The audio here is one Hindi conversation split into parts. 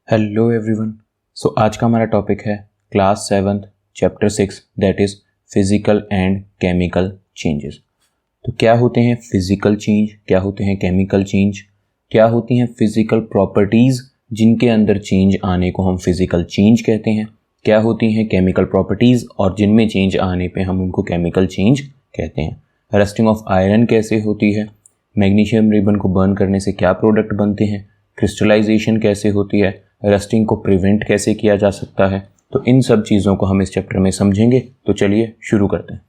Hello everyone. सो आज का हमारा टॉपिक है class 7 chapter 6 that is physical and chemical changes. तो क्या होते हैं फिजिकल चेंज, क्या होते हैं केमिकल चेंज, क्या होती हैं फिजिकल प्रॉपर्टीज़ जिनके अंदर चेंज आने को हम फिजिकल चेंज कहते हैं, क्या होती हैं केमिकल प्रॉपर्टीज़ और जिनमें चेंज आने पे हम उनको केमिकल चेंज कहते हैं। रस्टिंग ऑफ आयरन कैसे होती है, मैग्नीशियम रिबन को बर्न करने से क्या प्रोडक्ट बनते हैं, क्रिस्टलाइजेशन कैसे होती है, रस्टिंग को प्रिवेंट कैसे किया जा सकता है। तो इन सब चीज़ों को हम इस चैप्टर में समझेंगे। तो चलिए शुरू करते हैं।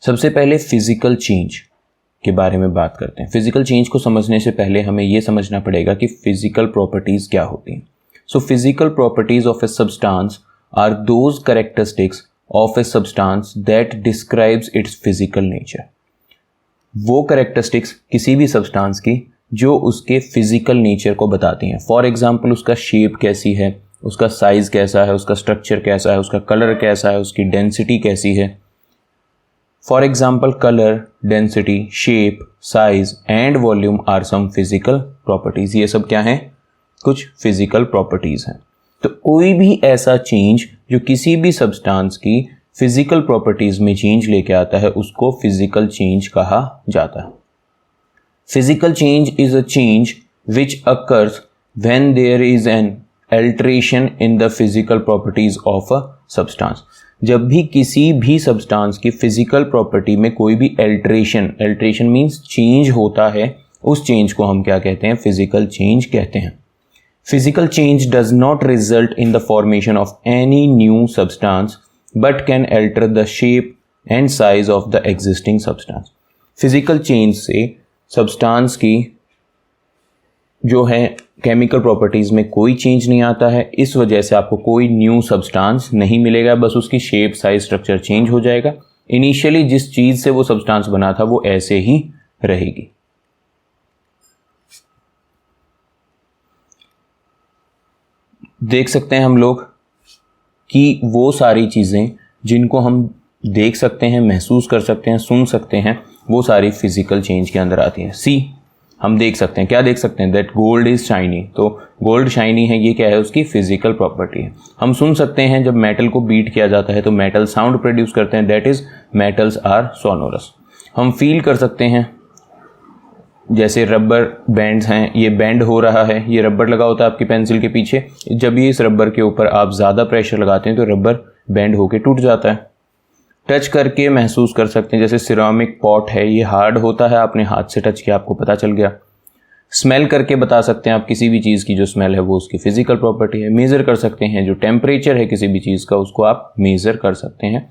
सबसे पहले फिजिकल चेंज के बारे में बात करते हैं। फिजिकल चेंज को समझने से पहले हमें यह समझना पड़ेगा कि फिजिकल प्रॉपर्टीज क्या होती हैं। So physical properties of a substance are those characteristics of a substance that describes its physical nature. वो कैरेक्टरिस्टिक्स किसी भी सब्सटेंस की जो उसके फिजिकल नेचर को बताती हैं। फॉर एग्जांपल उसका शेप कैसी है, उसका साइज कैसा है, उसका स्ट्रक्चर कैसा है, उसका कलर कैसा है, उसकी डेंसिटी कैसी है। For example colour, density, shape, size and volume are some physical properties. ये सब क्या हैं? कुछ फिजिकल प्रॉपर्टीज हैं। तो कोई भी ऐसा चेंज जो किसी भी सब्सटेंस की फिजिकल प्रॉपर्टीज में चेंज लेके आता है उसको फिजिकल चेंज कहा जाता है। Physical change is a change which occurs when there is an alteration in the physical properties of a substance. जब भी किसी भी सब्सटेंस की फिजिकल प्रॉपर्टी में कोई भी अल्टरेशन मीन्स चेंज होता है, उस चेंज को हम क्या कहते हैं? फिजिकल चेंज कहते हैं। Physical change does not result in the formation of any new substance but can alter the shape and size of the existing substance। Physical change से सब्सटेंस की जो है केमिकल प्रॉपर्टीज में कोई चेंज नहीं आता है, इस वजह से आपको कोई न्यू सब्सटेंस नहीं मिलेगा, बस उसकी शेप, साइज, स्ट्रक्चर चेंज हो जाएगा। इनिशियली जिस चीज से वो सब्सटेंस बना था वो ऐसे ही रहेगी। देख सकते हैं हम लोग कि वो सारी चीज़ें जिनको हम देख सकते हैं, महसूस कर सकते हैं, सुन सकते हैं, वो सारी फिजिकल चेंज के अंदर आती हैं। सी हम देख सकते हैं, क्या देख सकते हैं? That gold is shiny. तो गोल्ड शाइनी है, ये क्या है? उसकी फिजिकल प्रॉपर्टी है। हम सुन सकते हैं जब मेटल को बीट किया जाता है तो मेटल साउंड प्रोड्यूस करते हैं, that is metals are sonorous. हम फील कर सकते हैं, जैसे रबर बैंड्स हैं, ये बैंड हो रहा है, ये रबर लगा होता है आपकी पेंसिल के पीछे, जब ये इस रबर के ऊपर आप ज़्यादा प्रेशर लगाते हैं तो रबर बैंड होके टूट जाता है। टच करके महसूस कर सकते हैं, जैसे सिरामिक पॉट है, ये हार्ड होता है, आपने हाथ से टच किया, आपको पता चल गया। स्मेल करके बता सकते हैं आप किसी भी चीज़ की जो स्मेल है वो उसकी फिजिकल प्रॉपर्टी है। मेज़र कर सकते हैं, जो टेम्परेचर है किसी भी चीज़ का उसको आप मेज़र कर सकते हैं।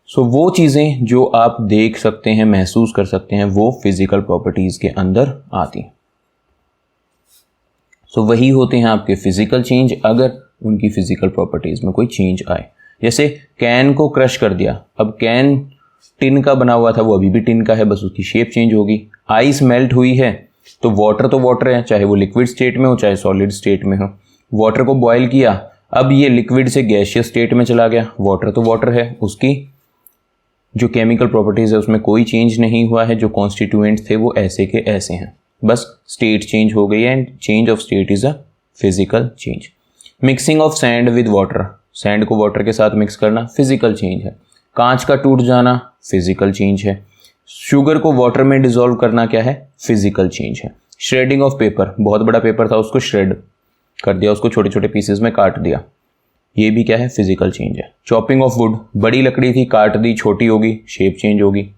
सो वो चीज़ें जो आप देख सकते हैं, महसूस कर सकते हैं, वो फिजिकल प्रॉपर्टीज़ के अंदर आती हैं। सो वही होते हैं आपके फिजिकल चेंज अगर उनकी फिजिकल प्रॉपर्टीज़ में कोई चेंज आए। जैसे कैन को क्रश कर दिया, अब कैन टिन का बना हुआ था, वो अभी भी टिन का है, बस उसकी शेप चेंज होगी। आइस मेल्ट हुई है तो वाटर है, चाहे वो लिक्विड स्टेट में हो चाहे सॉलिड स्टेट में हो। वाटर को बॉयल किया, अब ये लिक्विड से गैसियस स्टेट में चला गया। वाटर तो वाटर है, उसकी जो केमिकल प्रॉपर्टीज़ है उसमें कोई चेंज नहीं हुआ है, जो कॉन्स्टिट्यूएंट्स थे वो ऐसे के ऐसे हैं, बस स्टेट चेंज हो गई है। And change of state is a physical change. Mixing of sand with water, sand को वाटर के साथ मिक्स करना फिजिकल चेंज है। कांच का टूट जाना फिजिकल चेंज है। शुगर को वाटर में डिसॉल्व करना क्या है? फिजिकल चेंज है। श्रेडिंग ऑफ पेपर, बहुत बड़ा पेपर था उसको श्रेड कर दिया, उसको छोटे छोटे पीसेस में काट दिया, ये भी क्या है? फिजिकल चेंज है। चॉपिंग ऑफ वुड, बड़ी लकड़ी थी, काट दी, छोटी होगी, शेप चेंज होगी,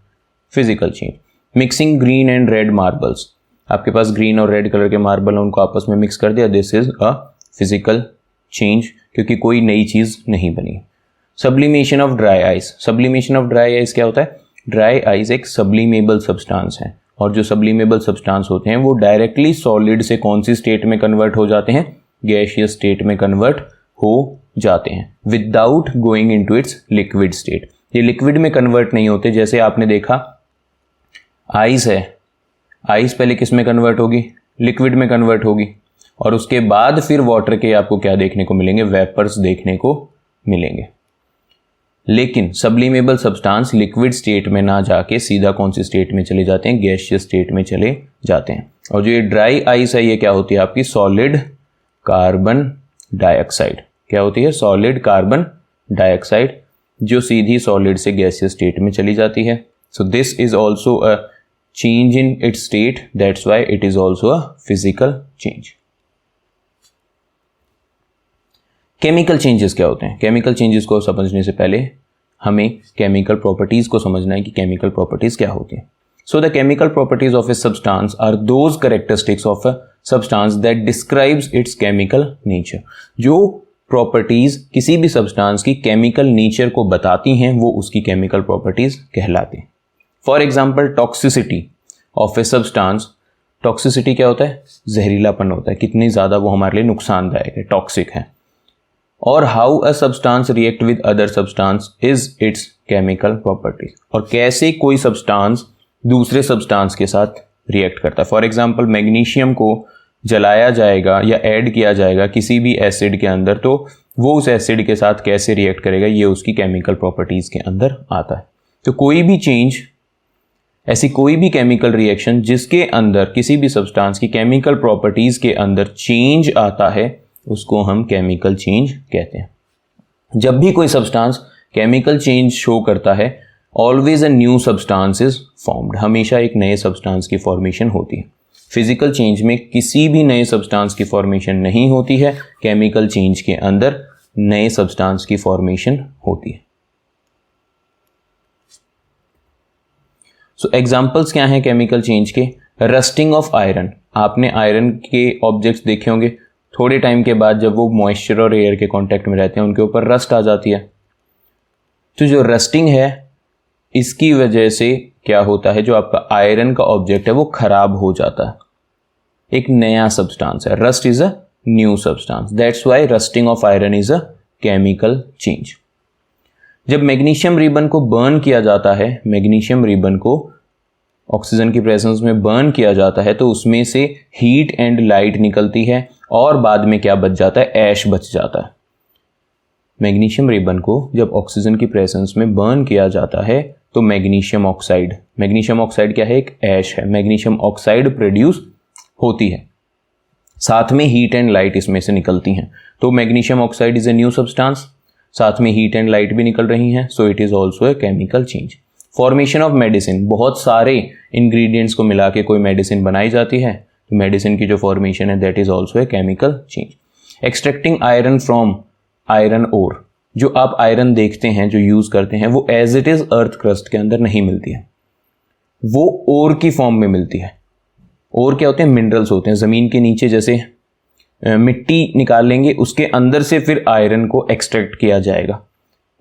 physical change. Mixing green and red marbles, आपके पास ग्रीन और रेड कलर के मार्बल हैं, उनको आपस में मिक्स कर दिया, this is a physical change, क्योंकि कोई नई चीज़ नहीं बनी। Sublimation of dry ice, sublimation of dry ice क्या होता है? ड्राई आइस एक सब्लिमेबल सब्सटेंस है, और जो सब्लिमेबल सब्सटेंस होते हैं वो डायरेक्टली सॉलिड से कौन सी स्टेट में कन्वर्ट हो जाते हैं? गैसियस स्टेट में कन्वर्ट हो जाते हैं, without going into its liquid state. ये लिक्विड में कन्वर्ट नहीं होते। जैसे आपने देखा आइस है, आइस पहले किस में कन्वर्ट होगी? लिक्विड में कन्वर्ट होगी, और उसके बाद फिर वाटर के आपको क्या देखने को मिलेंगे? वेपर्स देखने को मिलेंगे। लेकिन सब्लिमेबल सब्सटेंस लिक्विड स्टेट में ना जाके सीधा कौन सी स्टेट में चले जाते हैं, गैसियस स्टेट में चले जाते हैं। और जो ये ड्राई आइस है ये क्या होती है आपकी, सॉलिड कार्बन डाइऑक्साइड। क्या होती है, सॉलिड कार्बन डाइऑक्साइड, जो सीधी सॉलिड से गैसियस स्टेट में चली जाती है। So this is also a change in its state, that's why it is also a physical change. Chemical changes क्या होते हैं? केमिकल चेंजेस को समझने से पहले हमें केमिकल प्रॉपर्टीज को समझना है कि केमिकल प्रॉपर्टीज क्या होती हैं। So the chemical properties of a substance are those characteristics of a substance that describes its chemical nature. जो प्रॉपर्टीज किसी भी सब्सटेंस की केमिकल नेचर को बताती हैं वो उसकी केमिकल प्रॉपर्टीज कहलाती हैं। For example toxicity of a substance. Toxicity क्या होता है, जहरीलापन होता है, कितनी ज़्यादा वो हमारे लिए नुकसानदायक है, टॉक्सिक है। और how a substance react with other substance is it's chemical properties. और कैसे कोई सब्सटेंस दूसरे सब्सटेंस के साथ रिएक्ट करता है। फॉर एग्जाम्पल मैग्नीशियम को जलाया जाएगा या ऐड किया जाएगा किसी भी एसिड के अंदर, तो वो उस एसिड के साथ कैसे रिएक्ट करेगा ये उसकी केमिकल प्रॉपर्टीज के अंदर आता है। तो कोई भी चेंज, ऐसी कोई भी केमिकल रिएक्शन जिसके अंदर किसी भी सब्सटेंस की केमिकल प्रॉपर्टीज के अंदर चेंज आता है उसको हम केमिकल चेंज कहते हैं। जब भी कोई सब्सटेंस केमिकल चेंज शो करता है, always a new substance is formed. हमेशा एक नए सब्सटेंस की फॉर्मेशन होती है। फिजिकल चेंज में किसी भी नए सब्सटेंस की फॉर्मेशन नहीं होती है, केमिकल चेंज के अंदर नए सब्सटेंस की फॉर्मेशन होती है। सो एग्जाम्पल्स क्या हैं केमिकल चेंज के? Rusting of iron. आपने आयरन के ऑब्जेक्ट्स देखे होंगे, थोड़े टाइम के बाद जब वो मॉइस्चर और एयर के कांटेक्ट में रहते हैं उनके ऊपर रस्ट आ जाती है। तो जो रस्टिंग है इसकी वजह से क्या होता है, जो आपका आयरन का ऑब्जेक्ट है वो खराब हो जाता है, एक नया सब्सटेंस है। Rust is a new substance, that's why rusting of iron is a chemical change. जब मैग्नीशियम रिबन को बर्न किया जाता है, मैग्नीशियम रिबन को ऑक्सीजन की प्रेजेंस में बर्न किया जाता है तो उसमें से हीट एंड लाइट निकलती है और बाद में क्या बच जाता है, ऐश बच जाता है। मैग्नीशियम रिबन को जब ऑक्सीजन की प्रेजेंस में बर्न किया जाता है तो मैग्नीशियम ऑक्साइड क्या है, एक ऐश है। मैग्नीशियम ऑक्साइड प्रोड्यूस होती है, साथ में हीट एंड लाइट इसमें से निकलती हैं। तो magnesium oxide is a new substance, साथ में हीट एंड लाइट भी निकल रही हैं, so it is also a chemical change. Formation of medicine, बहुत सारे इंग्रेडिएंट्स को मिला के कोई मेडिसिन बनाई जाती है, तो मेडिसिन की जो फॉर्मेशन है that is also a chemical change. Extracting iron from iron ore, जो आप आयरन देखते हैं जो यूज करते हैं वो as it is earth crust के अंदर नहीं मिलती है, वो ओर की फॉर्म में मिलती है। ओर क्या होते हैं, मिनरल्स होते हैं। जमीन के नीचे जैसे मिट्टी निकाल लेंगे उसके अंदर से फिर आयरन को एक्सट्रैक्ट किया जाएगा,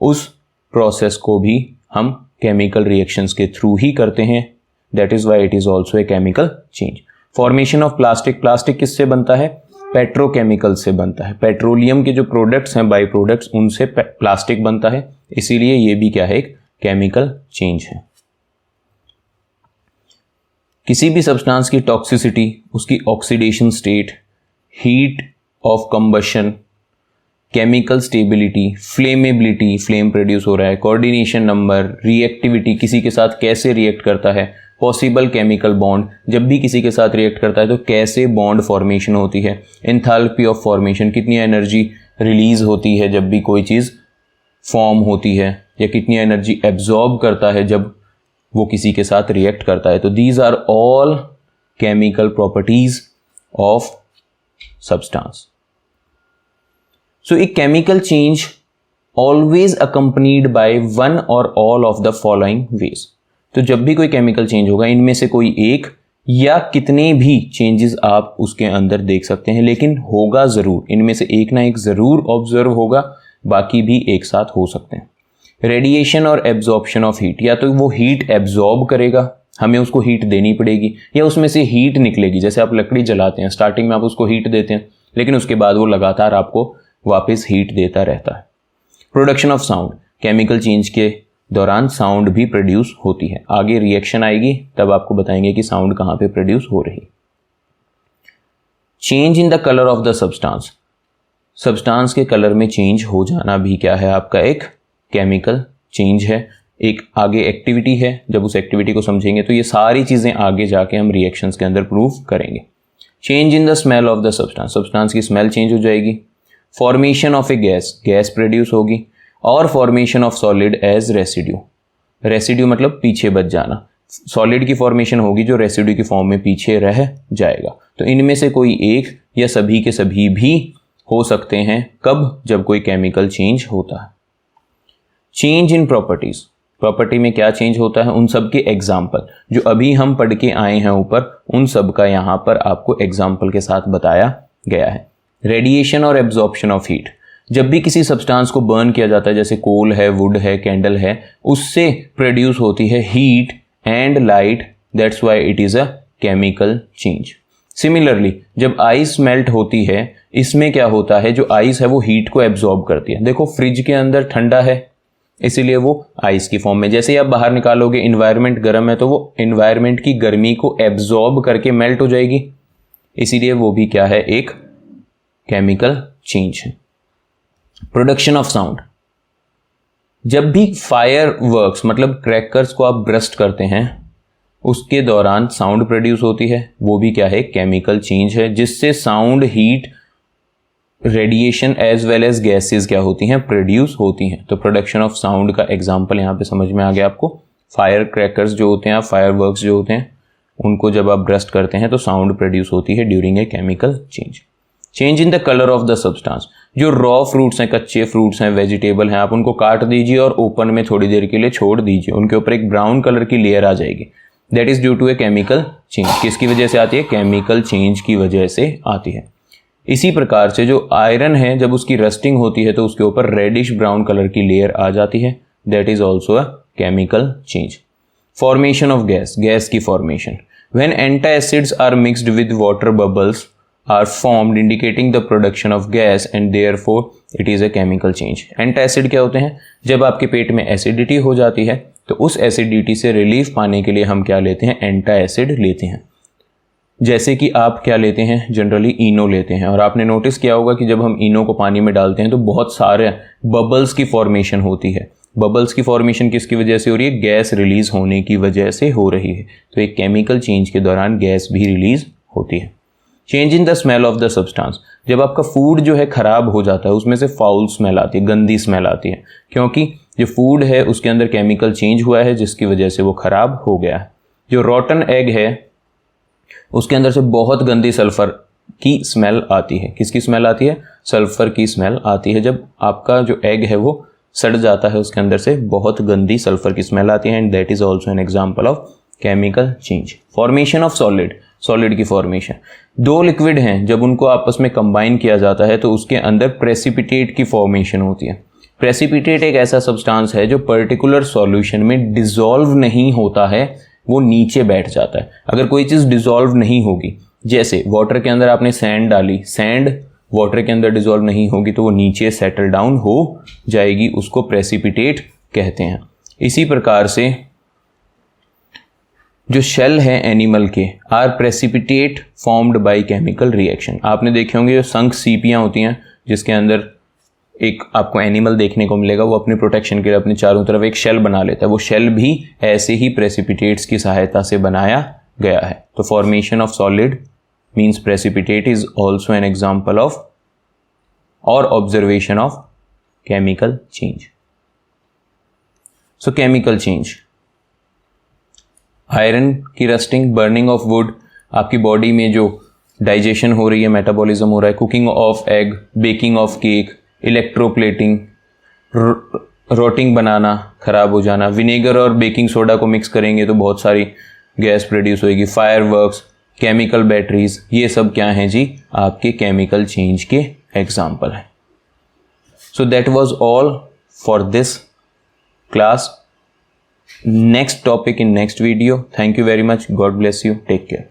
उस प्रोसेस को भी हम केमिकल रिएक्शंस के थ्रू ही करते हैं, that is why it is also a chemical change. Formation of plastic, plastic किससे बनता है, पेट्रोकेमिकल से बनता है। पेट्रोलियम के जो प्रोडक्ट्स हैं, बाई प्रोडक्ट्स, उनसे प्लास्टिक बनता है, इसीलिए ये भी क्या है, एक केमिकल चेंज है। किसी भी सब्सटेंस की टॉक्सिसिटी, उसकी oxidation state, heat of combustion, chemical stability, flammability, flame produce हो रहा है, कोऑर्डिनेशन नंबर, रिएक्टिविटी, किसी के साथ कैसे रिएक्ट करता है, पॉसिबल केमिकल बॉन्ड, जब भी किसी के साथ रिएक्ट करता है तो कैसे बॉन्ड फॉर्मेशन होती है, एंथैल्पी ऑफ फॉर्मेशन, कितनी एनर्जी रिलीज होती है जब भी कोई चीज़ फॉर्म होती है, या कितनी एनर्जी एब्जॉर्ब करता है जब वो किसी के साथ रिएक्ट करता है। तो these are all chemical properties of substance. So a chemical change always accompanied by one or all of the following ways. तो जब भी कोई केमिकल चेंज होगा इनमें से कोई एक या कितने भी चेंजेस आप उसके अंदर देख सकते हैं, लेकिन होगा ज़रूर, इनमें से एक ना एक ज़रूर ऑब्जर्व होगा, बाकी भी एक साथ हो सकते हैं। रेडिएशन और एब्जॉर्प्शन ऑफ हीट, या तो वो हीट एब्जॉर्ब करेगा, हमें उसको हीट देनी पड़ेगी, या उसमें से हीट निकलेगी। जैसे आप लकड़ी जलाते हैं, स्टार्टिंग में आप उसको हीट देते हैं लेकिन उसके बाद वो लगातार आपको वापस हीट देता रहता है। Production of sound, chemical change के दौरान साउंड भी प्रोड्यूस होती है। आगे रिएक्शन आएगी तब आपको बताएंगे कि साउंड कहाँ पे प्रोड्यूस हो रही। Change in the colour of the substance, substance के कलर में चेंज हो जाना भी क्या है, आपका एक केमिकल चेंज है, एक आगे एक्टिविटी है, जब उस एक्टिविटी को समझेंगे तो ये सारी चीज़ें आगे जाके हम रिएक्शंस के अंदर प्रूव करेंगे। Change in the smell of the substance, substance की स्मेल चेंज हो जाएगी। Formation of a gas, gas produce होगी। और formation of solid as residue, residue मतलब पीछे बच जाना, सॉलिड की फॉर्मेशन होगी जो रेसिड्यू की फॉर्म में पीछे रह जाएगा। तो इनमें से कोई एक या सभी के सभी भी हो सकते हैं, कब? जब कोई केमिकल चेंज होता है। चेंज इन प्रॉपर्टीज, प्रॉपर्टी में क्या चेंज होता है, उन सब के एग्जाम्पल जो अभी हम पढ़ के आए हैं ऊपर, उन सब का यहाँ पर आपको एग्जाम्पल के साथ बताया गया है। रेडिएशन और एब्जॉर्प्शन ऑफ हीट, जब भी किसी सब्सटेंस को बर्न किया जाता है, जैसे कोल है, वुड है, कैंडल है, उससे प्रोड्यूस होती है heat and light, that's why it is a chemical change. Similarly जब आइस मेल्ट होती है, इसमें क्या होता है, जो आइस है वो हीट को एब्जॉर्ब करती है। देखो फ्रिज के अंदर ठंडा है इसीलिए वो आइस की फॉर्म में, जैसे ही आप बाहर निकालोगे इन्वायरमेंट गर्म है तो वो इन्वायरमेंट की गर्मी को एब्जॉर्ब करके मेल्ट हो जाएगी, इसीलिए वो भी क्या है, एक केमिकल चेंज है। प्रोडक्शन ऑफ साउंड, जब भी फायर वर्क्स मतलब क्रैकर्स को आप ब्रस्ट करते हैं उसके दौरान साउंड प्रोड्यूस होती है, वो भी क्या है, केमिकल चेंज है, जिससे sound, heat, radiation as well as gases क्या होती हैं, प्रोड्यूस होती हैं। तो प्रोडक्शन ऑफ साउंड का एग्जांपल यहाँ पे समझ में आ गया आपको। फायर क्रैकर्स जो होते हैं, फायर वर्क्स जो होते हैं, उनको जब आप ब्रस्ट करते हैं तो साउंड प्रोड्यूस होती है during a chemical change. Change in the colour of the substance, जो रॉ फ्रूट्स हैं, कच्चे फ्रूट्स हैं, वेजिटेबल हैं, आप उनको काट दीजिए और ओपन में थोड़ी देर के लिए छोड़ दीजिए, उनके ऊपर एक ब्राउन कलर की लेयर आ जाएगी, that is due to a chemical change. किसकी वजह से आती है, केमिकल चेंज की वजह से आती है। इसी प्रकार से जो आयरन है, जब उसकी रस्टिंग होती है तो उसके ऊपर रेडिश ब्राउन कलर की लेयर आ जाती है, that is also a chemical change. Formation of gas, gas की formation, when antacids are mixed with water bubbles are formed indicating the production of gas and therefore it is a chemical change. Antacid क्या होते हैं, जब आपके पेट में एसिडिटी हो जाती है तो उस एसिडिटी से रिलीफ पाने के लिए हम क्या लेते हैं, एंटासिड लेते हैं। जैसे कि आप क्या लेते हैं, जनरली इनो लेते हैं, और आपने नोटिस किया होगा कि जब हम इनो को पानी में डालते हैं तो बहुत सारे बबल्स की फॉर्मेशन होती है। बबल्स की फॉर्मेशन किसकी वजह से हो रही है, गैस रिलीज होने की वजह से हो रही है। तो एक केमिकल चेंज के दौरान गैस भी रिलीज होती है। Change in the smell of the substance, जब आपका फूड जो है खराब हो जाता है उसमें से फाउल स्मेल आती है, गंदी स्मेल आती है, क्योंकि जो फूड है उसके अंदर केमिकल चेंज हुआ है जिसकी वजह से वो खराब हो गया है। जो रॉटन एग है उसके अंदर से बहुत गंदी सल्फर की स्मेल आती है। किसकी स्मेल आती है, सल्फर की स्मेल आती है। जब आपका जो एग है वो सड़ जाता है उसके अंदर से बहुत गंदी सल्फर की स्मेल आती है, and that is also an example of chemical change. Formation of solid, solid की फॉर्मेशन, दो लिक्विड हैं जब उनको आपस में कंबाइन किया जाता है तो उसके अंदर प्रेसिपिटेट की फॉर्मेशन होती है। प्रेसिपिटेट एक ऐसा सब्सटेंस है जो पर्टिकुलर सॉल्यूशन में डिसॉल्व नहीं होता है, वो नीचे बैठ जाता है। अगर कोई चीज़ डिसॉल्व नहीं होगी, जैसे वाटर के अंदर आपने सैंड डाली, सैंड वाटर के अंदर डिसॉल्व नहीं होगी तो वो नीचे सेटल डाउन हो जाएगी, उसको प्रेसिपिटेट कहते हैं। इसी प्रकार से जो शेल है एनिमल के are precipitate formed by chemical reaction. आपने देखे होंगे जो शंख सीपियाँ होती हैं जिसके अंदर एक आपको एनिमल देखने को मिलेगा, वो अपने प्रोटेक्शन के लिए अपने चारों तरफ एक शेल बना लेता है, वो शेल भी ऐसे ही प्रेसिपिटेट्स की सहायता से बनाया गया है। तो formation of solid means precipitate is also an example of or observation of chemical change. So chemical change, iron की रस्टिंग, बर्निंग ऑफ वुड, आपकी बॉडी में जो डाइजेशन हो रही है, मेटाबॉलिज्म हो रहा है, cooking of egg, baking of cake, electroplating, rotting banana, खराब हो जाना, विनेगर और बेकिंग सोडा को मिक्स करेंगे तो बहुत सारी गैस प्रोड्यूस होगी, फायर वर्क्स, केमिकल बैटरीज, ये सब क्या हैं जी, आपके केमिकल चेंज के एग्जाम्पल हैं। So that was all for this class. Next topic in next video. Thank you very much. God bless you. Take care.